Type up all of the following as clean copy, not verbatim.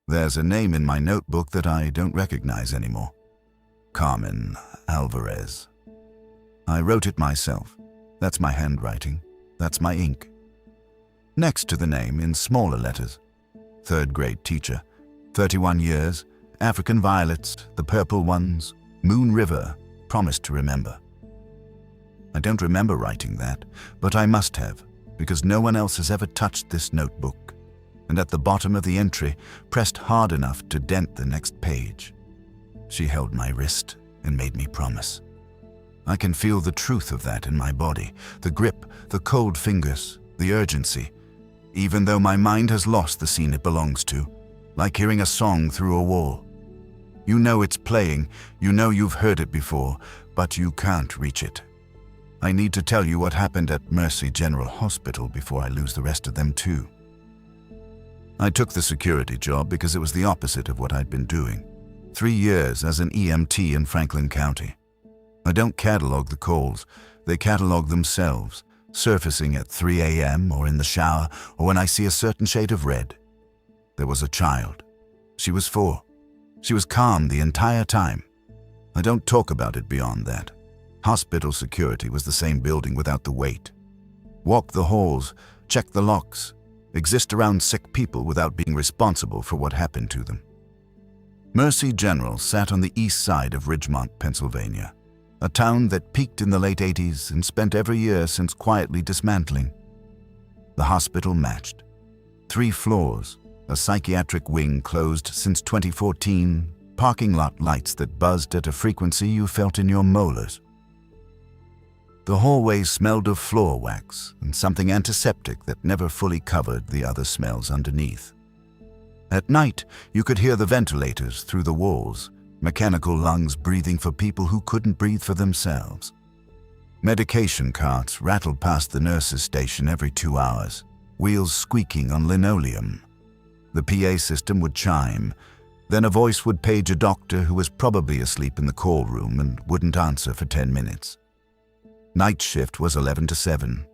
There's a name in my notebook that I don't recognize anymore. Carmen Alvarez. I wrote it myself. That's my handwriting. That's my ink. Next to the name, in smaller letters, 3rd grade teacher, 31 years, African violets, the purple ones, Moon River, promised to remember. I don't remember writing that, but I must have, because no one else has ever touched this notebook. And at the bottom of the entry, pressed hard enough to dent the next page. She held my wrist and made me promise. I can feel the truth of that in my body, the grip, the cold fingers, the urgency, even though my mind has lost the scene it belongs to, like hearing a song through a wall. You know it's playing, you know you've heard it before, but you can't reach it. I need to tell you what happened at Mercy General Hospital before I lose the rest of them too. I took the security job because it was the opposite of what I'd been doing. 3 years as an EMT in Franklin County. I don't catalog the calls, they catalog themselves, surfacing at 3 a.m. or in the shower or when I see a certain shade of red. There was a child. She was 4. She was calm the entire time. I don't talk about it beyond that. Hospital security was the same building without the weight. Walk the halls, check the locks, exist around sick people without being responsible for what happened to them. Mercy General sat on the east side of Ridgemont, Pennsylvania, a town that peaked in the late 80s and spent every year since quietly dismantling. The hospital matched. 3 floors, a psychiatric wing closed since 2014, parking lot lights that buzzed at a frequency you felt in your molars. The hallway smelled of floor wax and something antiseptic that never fully covered the other smells underneath. At night, you could hear the ventilators through the walls, mechanical lungs breathing for people who couldn't breathe for themselves. Medication carts rattled past the nurses' station every 2 hours, wheels squeaking on linoleum. The PA system would chime, then a voice would page a doctor who was probably asleep in the call room and wouldn't answer for 10 minutes. Night shift was 11 to 7.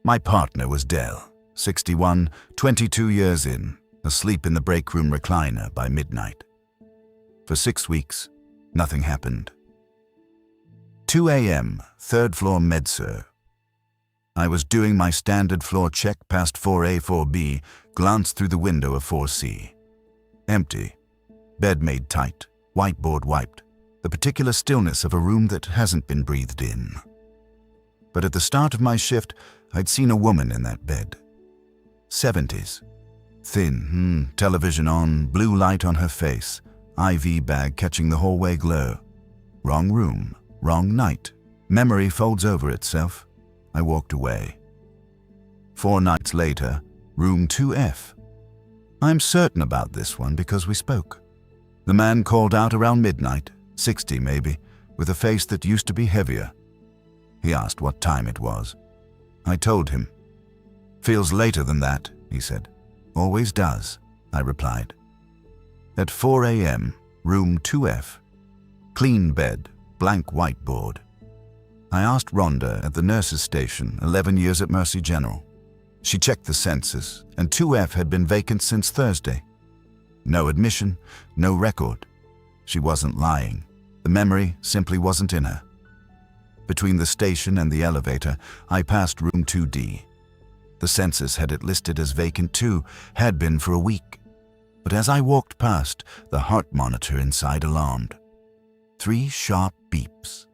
My partner was Dell, 61, 22 years in, asleep in the break room recliner by midnight. For 6 weeks, nothing happened. 2 a.m., 3rd floor med-surg. I was doing my standard floor check past 4A, 4B, glanced through the window of 4C. Empty. Bed made tight, whiteboard wiped, the particular stillness of a room that hasn't been breathed in. But at the start of my shift, I'd seen a woman in that bed. 70s. Thin, television on, blue light on her face, IV bag catching the hallway glow. Wrong room, wrong night. Memory folds over itself. I walked away. 4 nights later, room 2F. I'm certain about this one because we spoke. The man called out around midnight, 60 maybe, with a face that used to be heavier. He asked what time it was. I told him. Feels later than that, he said. Always does, I replied. At 4 a.m., room 2F. Clean bed, blank whiteboard. I asked Rhonda at the nurses' station, 11 years at Mercy General. She checked the census, and 2F had been vacant since Thursday. No admission, no record. She wasn't lying. The memory simply wasn't in her. Between the station and the elevator, I passed room 2D. The census had it listed as vacant too, had been for a week. But as I walked past, the heart monitor inside alarmed. 3 sharp beeps.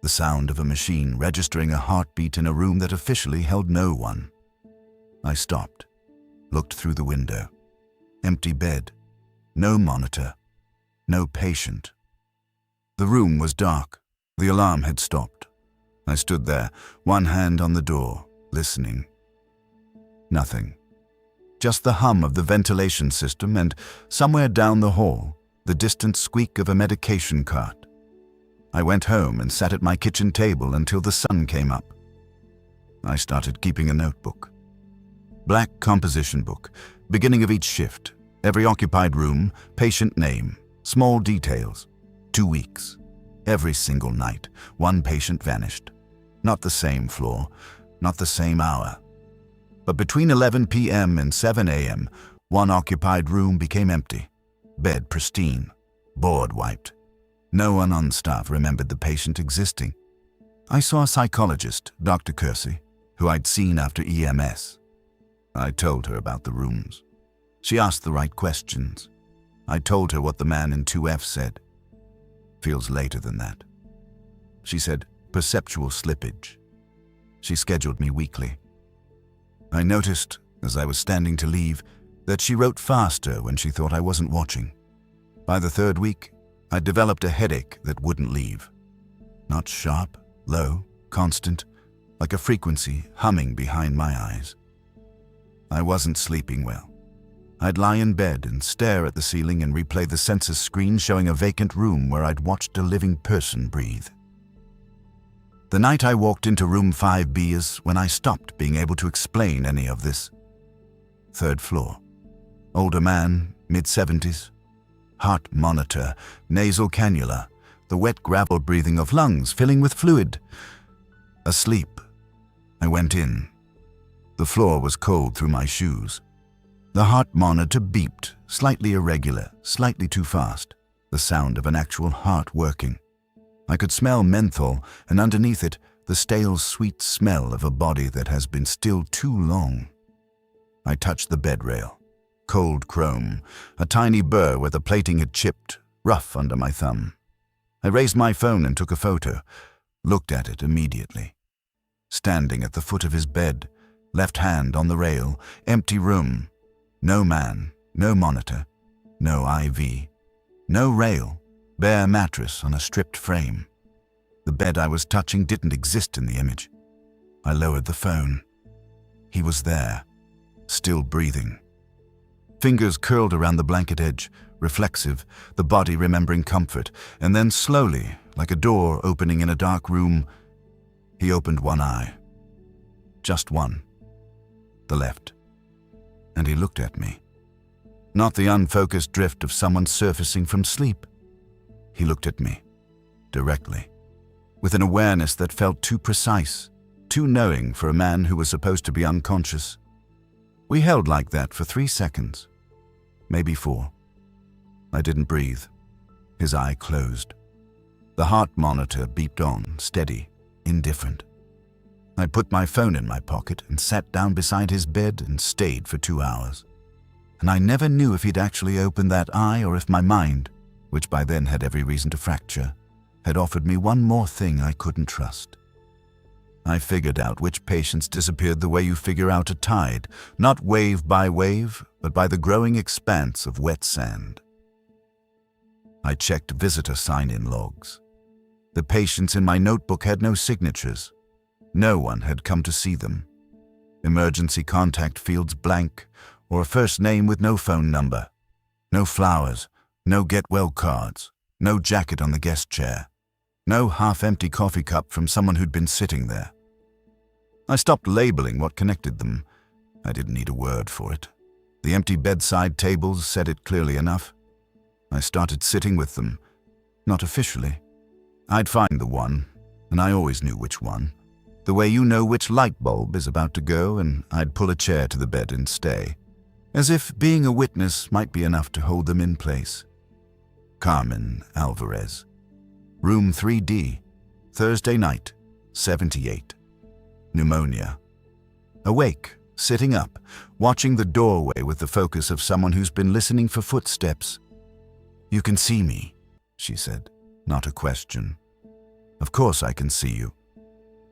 The sound of a machine registering a heartbeat in a room that officially held no one. I stopped, looked through the window. Empty bed, no monitor, no patient. The room was dark. The alarm had stopped. I stood there, one hand on the door, listening. Nothing. Just the hum of the ventilation system and, somewhere down the hall, the distant squeak of a medication cart. I went home and sat at my kitchen table until the sun came up. I started keeping a notebook. Black composition book, beginning of each shift, every occupied room, patient name, small details. 2 weeks. Every single night, 1 patient vanished. Not the same floor, not the same hour. But between 11 p.m. and 7 a.m., One occupied room became empty. Bed pristine. Board wiped. No one on staff remembered the patient existing. I saw a psychologist, Dr. Kersey, who I'd seen after EMS. I told her about the rooms. She asked the right questions. I told her what the man in 2F said. Feels later than that. She said, perceptual slippage. She scheduled me weekly. I noticed, as I was standing to leave, that she wrote faster when she thought I wasn't watching. By the third week, I'd developed a headache that wouldn't leave. Not sharp, low, constant, like a frequency humming behind my eyes. I wasn't sleeping well. I'd lie in bed and stare at the ceiling and replay the census screen showing a vacant room where I'd watched a living person breathe. The night I walked into room 5B is when I stopped being able to explain any of this. Third floor. Older man, mid-70s. Heart monitor, nasal cannula, the wet gravel breathing of lungs filling with fluid. Asleep. I went in. The floor was cold through my shoes. The heart monitor beeped, slightly irregular, slightly too fast, the sound of an actual heart working. I could smell menthol, and underneath it, the stale, sweet smell of a body that has been still too long. I touched the bed rail. Cold chrome, a tiny burr where the plating had chipped, rough under my thumb. I raised my phone and took a photo, looked at it immediately. Standing at the foot of his bed, left hand on the rail, empty room. No man, no monitor, no IV, no rail, bare mattress on a stripped frame. The bed I was touching didn't exist in the image. I lowered the phone. He was there, still breathing. Fingers curled around the blanket edge, reflexive, the body remembering comfort, and then slowly, like a door opening in a dark room, he opened one eye. Just one. The left. And he looked at me. Not the unfocused drift of someone surfacing from sleep. He looked at me, directly, with an awareness that felt too precise, too knowing for a man who was supposed to be unconscious. We held like that for 3 seconds, maybe 4. I didn't breathe. His eye closed. The heart monitor beeped on, steady, indifferent. I put my phone in my pocket and sat down beside his bed and stayed for 2 hours. And I never knew if he'd actually opened that eye or if my mind, which by then had every reason to fracture, had offered me one more thing I couldn't trust. I figured out which patients disappeared the way you figure out a tide, not wave by wave, but by the growing expanse of wet sand. I checked visitor sign-in logs. The patients in my notebook had no signatures. No one had come to see them. Emergency contact fields blank, or a first name with no phone number. No flowers, no get-well cards, no jacket on the guest chair. No half-empty coffee cup from someone who'd been sitting there. I stopped labeling what connected them. I didn't need a word for it. The empty bedside tables said it clearly enough. I started sitting with them. Not officially. I'd find the one, and I always knew which one. The way you know which light bulb is about to go, and I'd pull a chair to the bed and stay. As if being a witness might be enough to hold them in place. Carmen Alvarez. Room 3D. Thursday night, 78. Pneumonia. Awake, sitting up, watching the doorway with the focus of someone who's been listening for footsteps. "You can see me," she said, not a question. "Of course I can see you.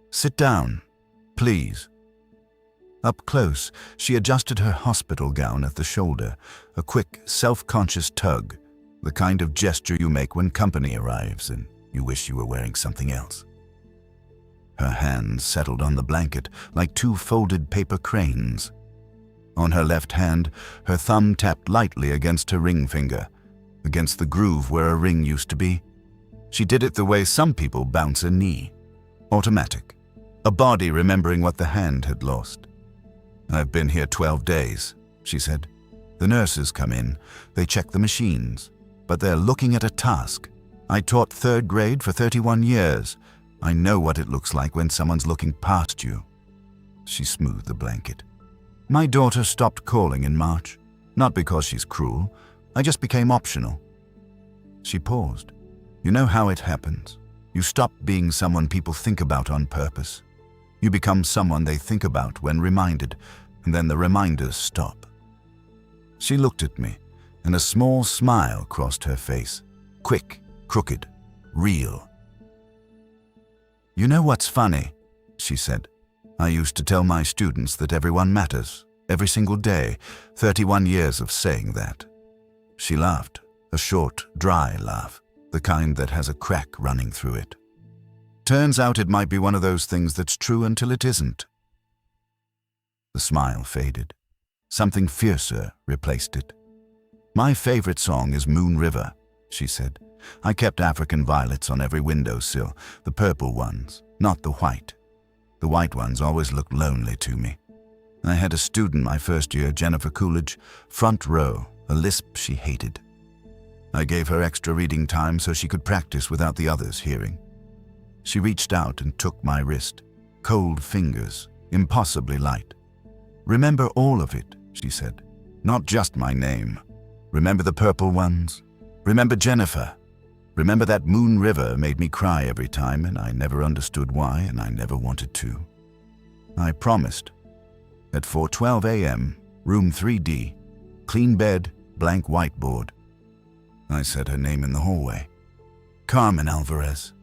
Sit down, please." Up close, she adjusted her hospital gown at the shoulder, a quick, self-conscious tug, the kind of gesture you make when company arrives and you wish you were wearing something else. Her hands settled on the blanket like 2 folded paper cranes. On her left hand, her thumb tapped lightly against her ring finger, against the groove where a ring used to be. She did it the way some people bounce a knee. Automatic. A body remembering what the hand had lost. "I've been here 12 days, she said. "The nurses come in, they check the machines, but they're looking at a task. I taught 3rd grade for 31 years. I know what it looks like when someone's looking past you." She smoothed the blanket. "My daughter stopped calling in March. Not because she's cruel. I just became optional." She paused. "You know how it happens. You stop being someone people think about on purpose. You become someone they think about when reminded, and then the reminders stop." She looked at me, and a small smile crossed her face. Quick, crooked, real. "You know what's funny?" she said. "I used to tell my students that everyone matters, every single day, 31 years of saying that." She laughed, a short, dry laugh, the kind that has a crack running through it. "Turns out it might be one of those things that's true until it isn't." The smile faded. Something fiercer replaced it. "My favorite song is Moon River," she said. "I kept African violets on every windowsill, the purple ones, not the white. The white ones always looked lonely to me. I had a student my first year, Jennifer Coolidge, front row, a lisp she hated. I gave her extra reading time so she could practice without the others hearing. She reached out and took my wrist, cold fingers, impossibly light. 'Remember all of it,' she said, 'not just my name. Remember the purple ones. Remember Jennifer. Remember that Moon River made me cry every time, and I never understood why, and I never wanted to.' I promised. At 4:12 a.m., room 3D, clean bed, blank whiteboard. I said her name in the hallway. Carmen Alvarez.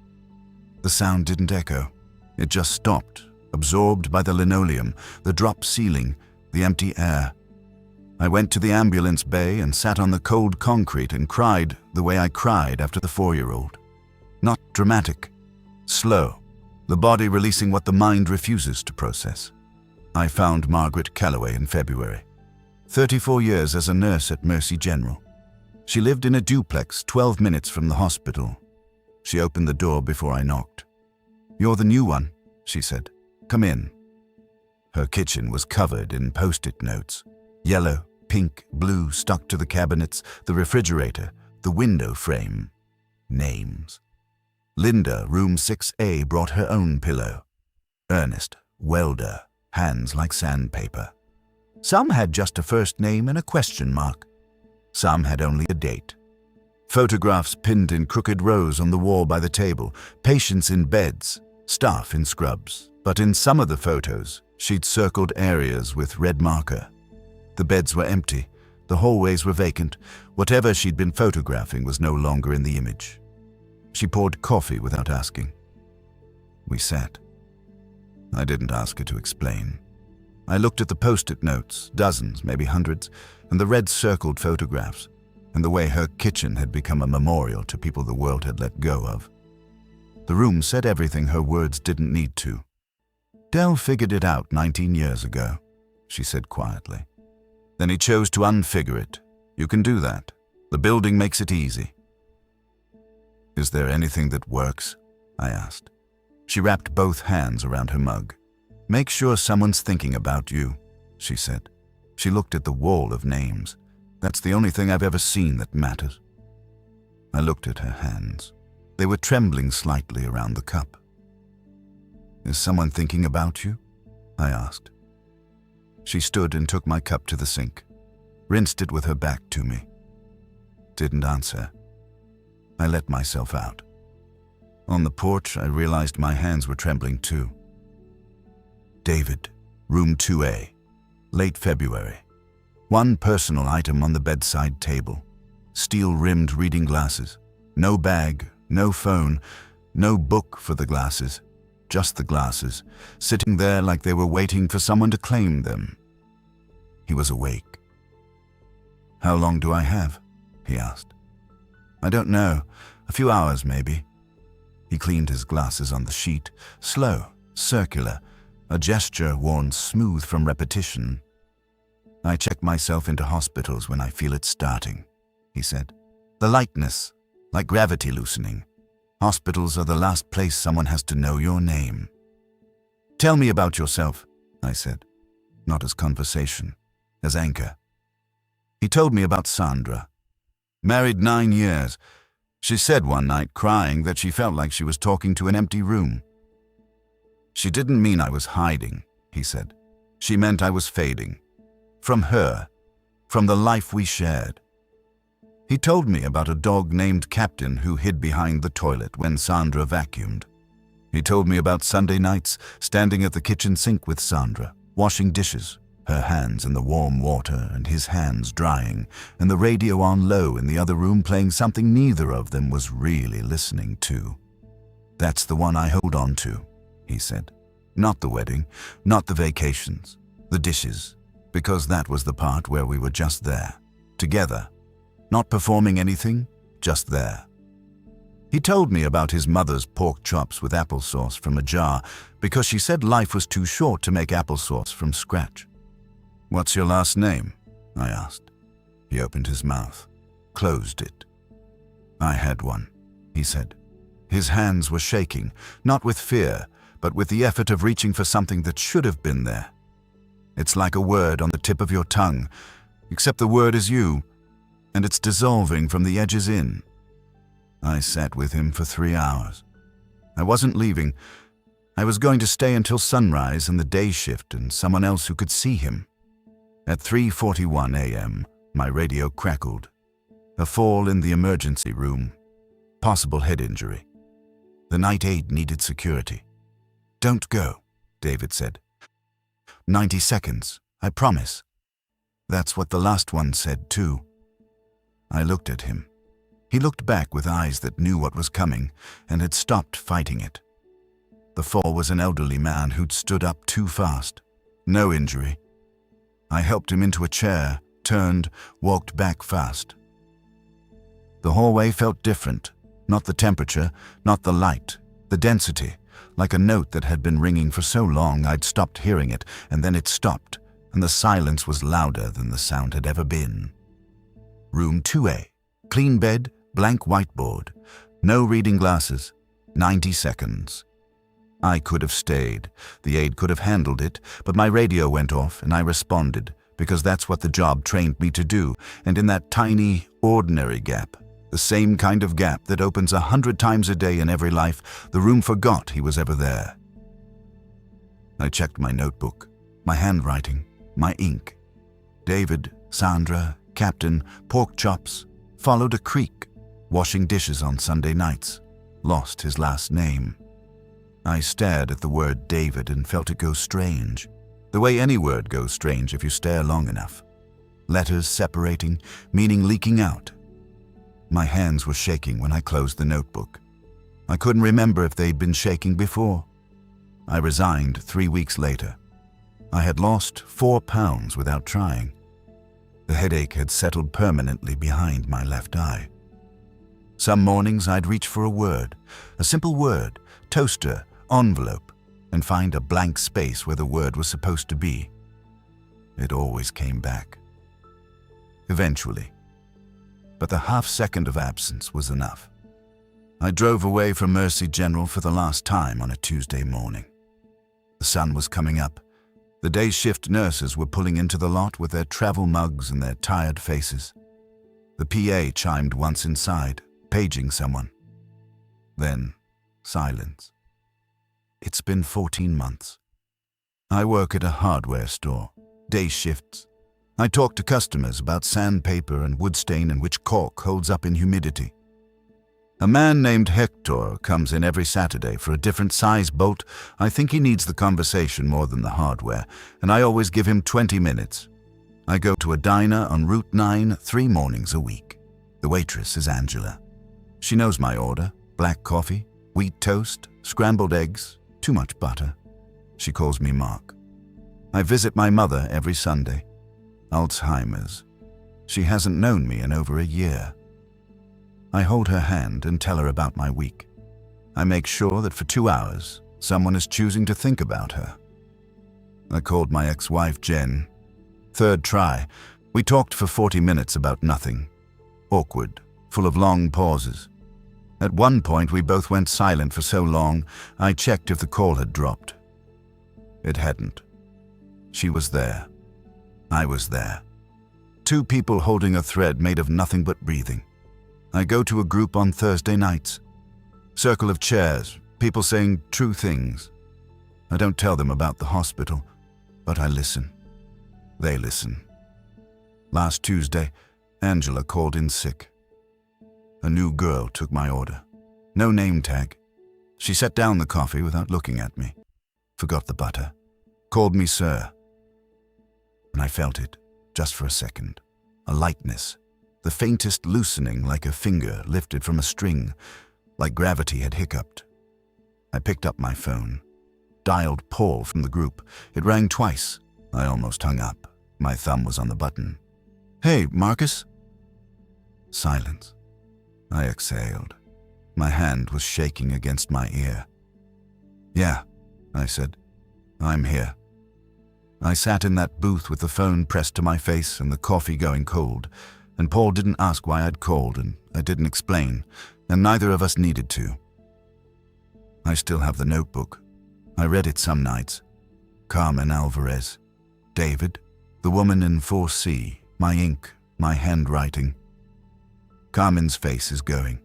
The sound didn't echo. It just stopped, absorbed by the linoleum, the drop ceiling, the empty air. I went to the ambulance bay and sat on the cold concrete and cried the way I cried after the 4-year-old. Not dramatic. Slow. The body releasing what the mind refuses to process. I found Margaret Calloway in February. 34 years as a nurse at Mercy General. She lived in a duplex 12 minutes from the hospital. She opened the door before I knocked. "You're the new one," she said. "Come in." Her kitchen was covered in post-it notes. Yellow, pink, blue stuck to the cabinets, the refrigerator, the window frame. Names. Linda, room 6A, brought her own pillow. Ernest, welder, hands like sandpaper. Some had just a first name and a question mark. Some had only a date. Photographs pinned in crooked rows on the wall by the table, patients in beds, staff in scrubs. But in some of the photos, she'd circled areas with red marker. The beds were empty, the hallways were vacant. Whatever she'd been photographing was no longer in the image. She poured coffee without asking. We sat. I didn't ask her to explain. I looked at the post-it notes, dozens, maybe hundreds, and the red circled photographs, and the way her kitchen had become a memorial to people the world had let go of. The room said everything her words didn't need to. "Dell figured it out 19 years ago," she said quietly. "Then he chose to unfigure it. You can do that. The building makes it easy." "Is there anything that works?" I asked. She wrapped both hands around her mug. "Make sure someone's thinking about you," she said. She looked at the wall of names. "That's the only thing I've ever seen that matters." I looked at her hands. They were trembling slightly around the cup. "Is someone thinking about you?" I asked. She stood and took my cup to the sink, rinsed it with her back to me. Didn't answer. I let myself out. On the porch, I realized my hands were trembling too. David, room 2A, late February. One personal item on the bedside table. Steel-rimmed reading glasses. No bag, no phone, no book for the glasses. Just the glasses, sitting there like they were waiting for someone to claim them. He was awake. "How long do I have?" he asked. "I don't know. A few hours, maybe." He cleaned his glasses on the sheet, slow, circular, a gesture worn smooth from repetition. "I check myself into hospitals when I feel it starting," he said. "The lightness, like gravity loosening. Hospitals are the last place someone has to know your name." "Tell me about yourself," I said, not as conversation, as anchor. He told me about Sandra. Married 9 years. She said one night, crying, that she felt like she was talking to an empty room. "She didn't mean I was hiding," he said. "She meant I was fading. From her, from the life we shared. He told me about a dog named Captain who hid behind the toilet when Sandra vacuumed. He told me about Sunday nights standing at the kitchen sink with Sandra, washing dishes, her hands in the warm water and his hands drying, and the radio on low in the other room playing something neither of them was really listening to. "That's the one I hold on to," he said. "Not the wedding, not the vacations, the dishes, because that was the part where we were just there, together, not performing anything, just there." He told me about his mother's pork chops with applesauce from a jar because she said life was too short to make applesauce from scratch. "What's your last name?" I asked. He opened his mouth, closed it. "I had one," he said. His hands were shaking, not with fear, but with the effort of reaching for something that should have been there. It's like a word on the tip of your tongue, except the word is you, and it's dissolving from the edges in. I sat with him for 3 hours. I wasn't leaving. I was going to stay until sunrise and the day shift and someone else who could see him. At 3:41 a.m., my radio crackled. A fall in the emergency room. Possible head injury. The night aide needed security. "Don't go," David said. 90 seconds, I promise." That's what the last one said too. I looked at him. He looked back with eyes that knew what was coming and had stopped fighting it. The fall was an elderly man who'd stood up too fast. No injury. I helped him into a chair, turned, walked back fast. The hallway felt different. Not the temperature, not the light, the density, like a note that had been ringing for so long I'd stopped hearing it, and then it stopped, and the silence was louder than the sound had ever been. Room 2A. Clean bed, blank whiteboard. No reading glasses. 90 seconds. I could have stayed. The aide could have handled it, but my radio went off and I responded, because that's what the job trained me to do, and in that tiny, ordinary gap, the same kind of gap that opens 100 times a day in every life, the room forgot he was ever there. I checked my notebook, my handwriting, my ink. David, Sandra, Captain, pork chops, followed a creek, washing dishes on Sunday nights, lost his last name. I stared at the word David and felt it go strange, the way any word goes strange if you stare long enough. Letters separating, meaning leaking out. My hands were shaking when I closed the notebook. I couldn't remember if they'd been shaking before. I resigned 3 weeks later. I had lost 4 pounds without trying. The headache had settled permanently behind my left eye. Some mornings I'd reach for a word, a simple word, toaster, envelope, and find a blank space where the word was supposed to be. It always came back. Eventually. But the half-second of absence was enough. I drove away from Mercy General for the last time on a Tuesday morning. The sun was coming up. The day shift nurses were pulling into the lot with their travel mugs and their tired faces. The PA chimed once inside, paging someone. Then, silence. It's been 14 months. I work at a hardware store, day shifts. I talk to customers about sandpaper and wood stain and which cork holds up in humidity. A man named Hector comes in every Saturday for a different size bolt. I think he needs the conversation more than the hardware, and I always give him 20 minutes. I go to a diner on Route 9 3 mornings a week. The waitress is Angela. She knows my order: black coffee, wheat toast, scrambled eggs, too much butter. She calls me Mark. I visit my mother every Sunday. Alzheimer's. She hasn't known me in over a year. I hold her hand and tell her about my week. I make sure that for 2 hours, someone is choosing to think about her. I called my ex-wife Jen. 3rd try. We talked for 40 minutes about nothing. Awkward, full of long pauses. At one point, we both went silent for so long, I checked if the call had dropped. It hadn't. She was there. I was there. 2 people holding a thread made of nothing but breathing. I go to a group on Thursday nights. Circle of chairs, people saying true things. I don't tell them about the hospital, but I listen. They listen. Last Tuesday, Angela called in sick. A new girl took my order. No name tag. She set down the coffee without looking at me. Forgot the butter. Called me sir. And I felt it, just for a second. A lightness. The faintest loosening, like a finger lifted from a string, like gravity had hiccuped. I picked up my phone. Dialed Paul from the group. It rang twice. I almost hung up. My thumb was on the button. "Hey, Marcus?" Silence. I exhaled. My hand was shaking against my ear. "Yeah," I said. "I'm here." I sat in that booth with the phone pressed to my face and the coffee going cold, and Paul didn't ask why I'd called, and I didn't explain, and neither of us needed to. I still have the notebook. I read it some nights. Carmen Alvarez. David, the woman in 4C, my ink, my handwriting. Carmen's face is going.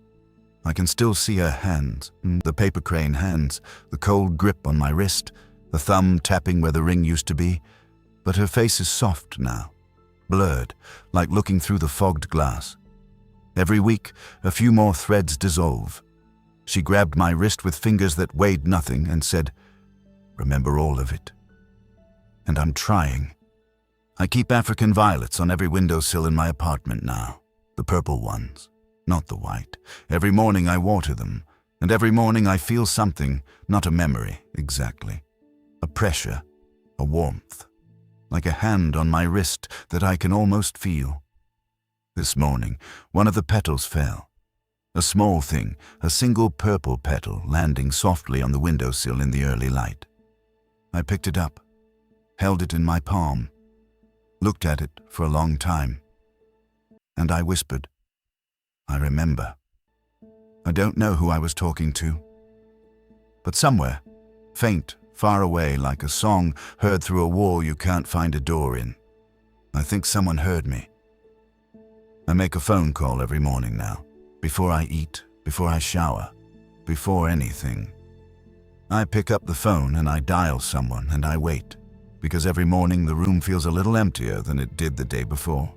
I can still see her hands, the paper crane hands, the cold grip on my wrist, the thumb tapping where the ring used to be, but her face is soft now, blurred, like looking through the fogged glass. Every week, a few more threads dissolve. She grabbed my wrist with fingers that weighed nothing and said, "Remember all of it." And I'm trying. I keep African violets on every windowsill in my apartment now, the purple ones, not the white. Every morning I water them, and every morning I feel something, not a memory exactly, a pressure, a warmth, like a hand on my wrist that I can almost feel. This morning, one of the petals fell. A small thing, a single purple petal landing softly on the windowsill in the early light. I picked it up, held it in my palm, looked at it for a long time, and I whispered, "I remember." I don't know who I was talking to, but somewhere, faint, far away, like a song heard through a wall you can't find a door in. I think someone heard me. I make a phone call every morning now, before I eat, before I shower, before anything. I pick up the phone and I dial someone and I wait, because every morning the room feels a little emptier than it did the day before.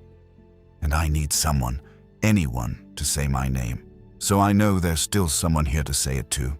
And I need someone, anyone, to say my name, so I know there's still someone here to say it to.